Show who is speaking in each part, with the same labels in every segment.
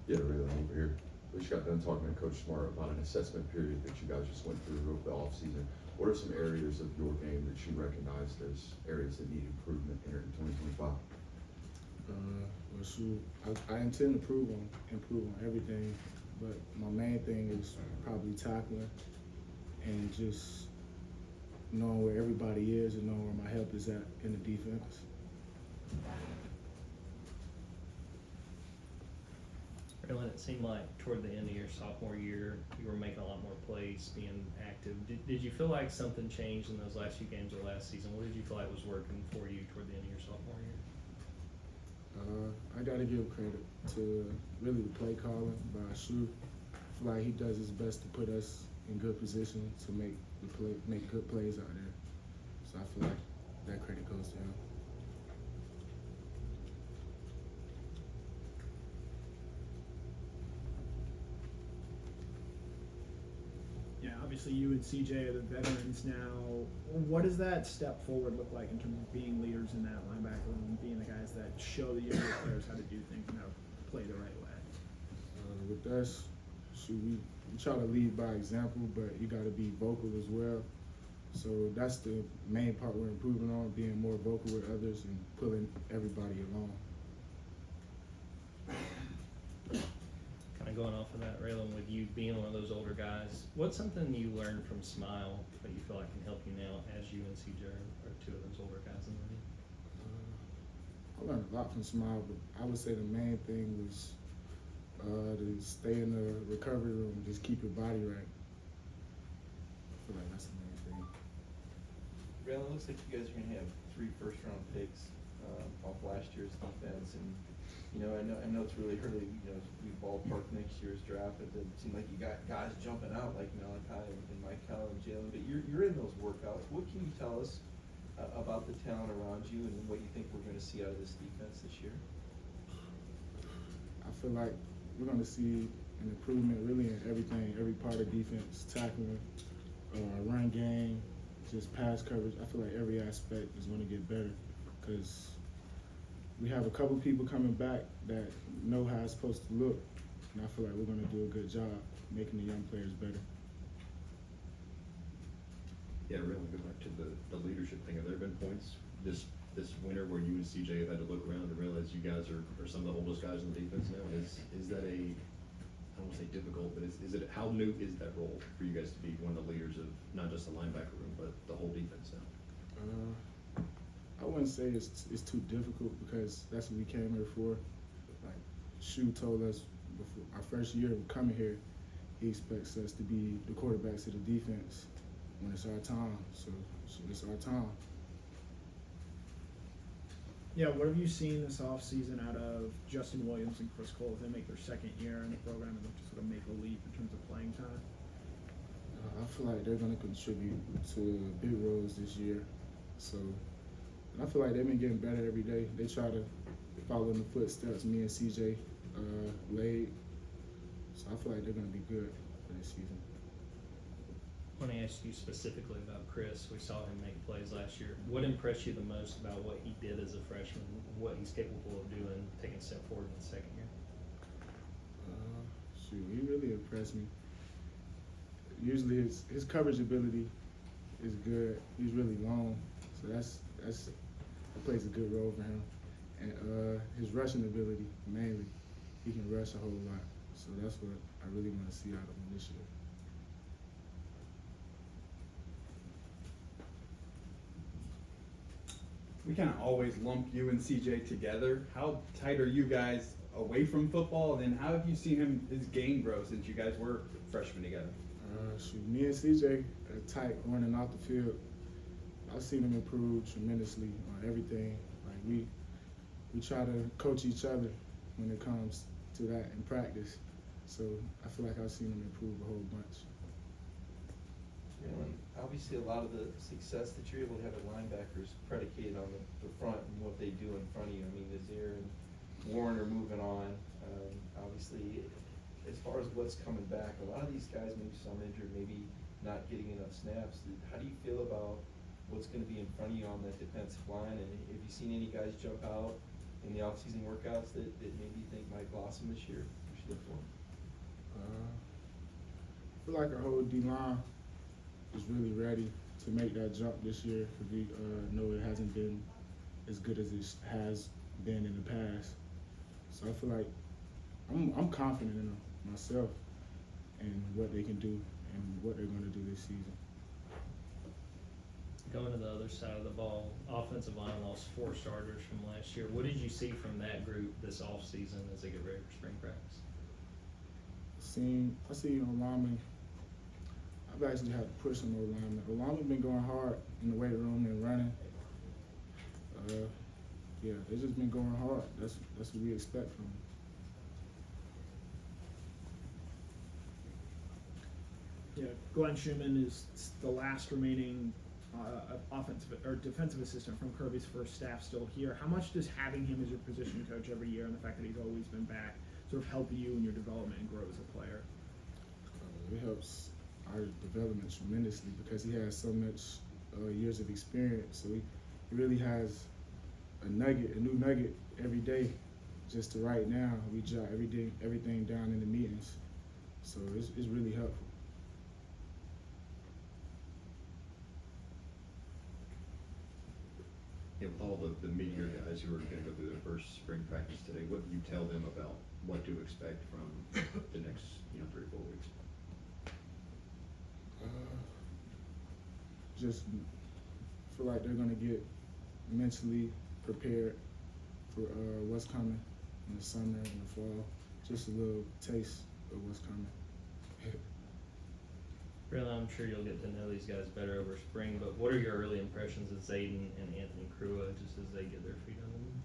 Speaker 1: Yeah, really over here. We just got done talking to Coach Smart about an assessment period that you guys just went through over the offseason. What are some areas of your game that you recognized as areas that need improvement here in 2025?
Speaker 2: Well, shoot, I intend to improve on everything, but my main thing is probably tackling and just knowing where everybody is and knowing where my help is at in the defense.
Speaker 3: Raylen, it seemed like toward the end of your sophomore year, you were making a lot more plays, being active. Did you feel like something changed in those last few games of last season? What did you feel like was working for you toward the end of your sophomore year?
Speaker 2: I got to give credit to really the play calling by Shu. I feel like he does his best to put us in good position to make good plays out there. So I feel like that credit goes to him.
Speaker 4: Yeah, obviously you and CJ are the veterans now. What does that step forward look like in terms of being leaders in that linebacker room, being the guys that show the younger players how to do things and how to play the right way?
Speaker 2: With us, we try to lead by example, but you got to be vocal as well. So that's the main part we're improving on, being more vocal with others and pulling everybody along.
Speaker 3: Kind of going off of that, Raylen, with you being one of those older guys, what's something you learned from Smile that you feel like can help you now as you and CJ are two of those older guys in the league?
Speaker 2: I learned a lot from Smile, but I would say the main thing was to stay in the recovery room, just keep your body right. I feel like that's the main thing.
Speaker 5: Raylen, looks like you guys are going to have 3 first-round picks off last year's defense, and I know it's really early. We ballpark next year's draft, but it seemed like you got guys jumping out like Malachi and Michael and Jalen. But you're in those workouts. What can you tell us about the talent around you and what you think we're going to see out of this defense this year?
Speaker 2: I feel like we're going to see an improvement really in everything, every part of defense, tackling, run game, just pass coverage. I feel like every aspect is going to get better because we have a couple people coming back that know how it's supposed to look, and I feel like we're going to do a good job making the young players better.
Speaker 1: Yeah, really go back to the leadership thing. Have there been points this winter where you and CJ have had to look around and realize you guys are some of the oldest guys in the defense now? Is that I don't want to say difficult, but is it how new is that role for you guys to be one of the leaders of not just the linebacker room but the whole defense now?
Speaker 2: I wouldn't say it's too difficult because that's what we came here for. Like Shu told us before our first year of coming here, he expects us to be the quarterbacks of the defense when it's our time. So it's our time.
Speaker 4: Yeah, what have you seen this offseason out of Justin Williams and Chris Cole as they make their second year in the program and look to sort of make a leap in terms of playing time?
Speaker 2: I feel like they're going to contribute to big roles this year. So, and I feel like they've been getting better every day. They try to follow in the footsteps me and CJ laid. So I feel like they're going to be good for this season.
Speaker 3: I want to ask you specifically about Chris. We saw him make plays last year. What impressed you the most about what he did as a freshman, what he's capable of doing, taking a step forward in his second year?
Speaker 2: He really impressed me. Usually his coverage ability is good. He's really long, so that plays a good role for him. And his rushing ability, mainly, he can rush a whole lot. So that's what I really want to see out of him this year.
Speaker 6: We kind of always lump you and CJ together. How tight are you guys away from football? And then how have you seen his game grow since you guys were freshmen together?
Speaker 2: Me and CJ are tight running off the field. I've seen him improve tremendously on everything. Like we try to coach each other when it comes to that in practice. So I feel like I've seen him improve a whole bunch.
Speaker 5: Obviously, a lot of the success that you're able to have at linebackers predicated on the front and what they do in front of you. I mean, Nazir and Warren are moving on. Obviously, as far as what's coming back, a lot of these guys, maybe some injured, maybe not getting enough snaps. How do you feel about what's going to be in front of you on that defensive line? And have you seen any guys jump out in the offseason workouts that maybe you think might blossom this year?
Speaker 1: look for?
Speaker 2: I feel like our whole D-line is really ready to make that jump this year because we know it hasn't been as good as it has been in the past. So I feel like I'm confident in them myself and what they can do and what they're going to do this season.
Speaker 3: Going to the other side of the ball, offensive line lost 4 starters from last year. What did you see from that group this offseason as they get ready for spring practice?
Speaker 2: I see Olami. I've actually had to push some Olami. Olami's been going hard in the weight room and running. Yeah, they've just been going hard. That's what we expect from them.
Speaker 4: Yeah, Glenn Schumann is the last remaining offensive or defensive assistant from Kirby's first staff still here. How much does having him as your position coach every year and the fact that he's always been back sort of help you in your development and grow as a player?
Speaker 2: It helps our development tremendously because he has so much years of experience. So he really has a new nugget every day. Just to right now, we jot everything down in the meetings. So it's really helpful.
Speaker 1: Yeah, with all the mid-year guys who are gonna go through their first spring practice today, what do you tell them about what to expect from the next, 3 or 4 weeks?
Speaker 2: Just feel like they're gonna get mentally prepared for what's coming in the summer and the fall. Just a little taste of what's coming.
Speaker 3: Really, I'm sure you'll get to know these guys better over spring, but what are your early impressions of Zayden and Anthony Crua just as they get their feet under them?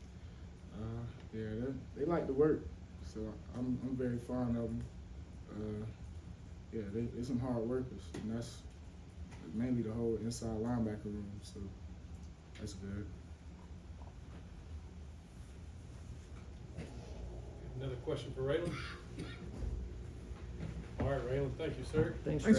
Speaker 2: Yeah, they like to work, so I'm very fond of them. Yeah, they're some hard workers, and that's mainly the whole inside linebacker room, so that's good.
Speaker 7: Another question for Raylen? All right, Raylen, thank you, sir.
Speaker 3: Thanks,
Speaker 4: Thanks,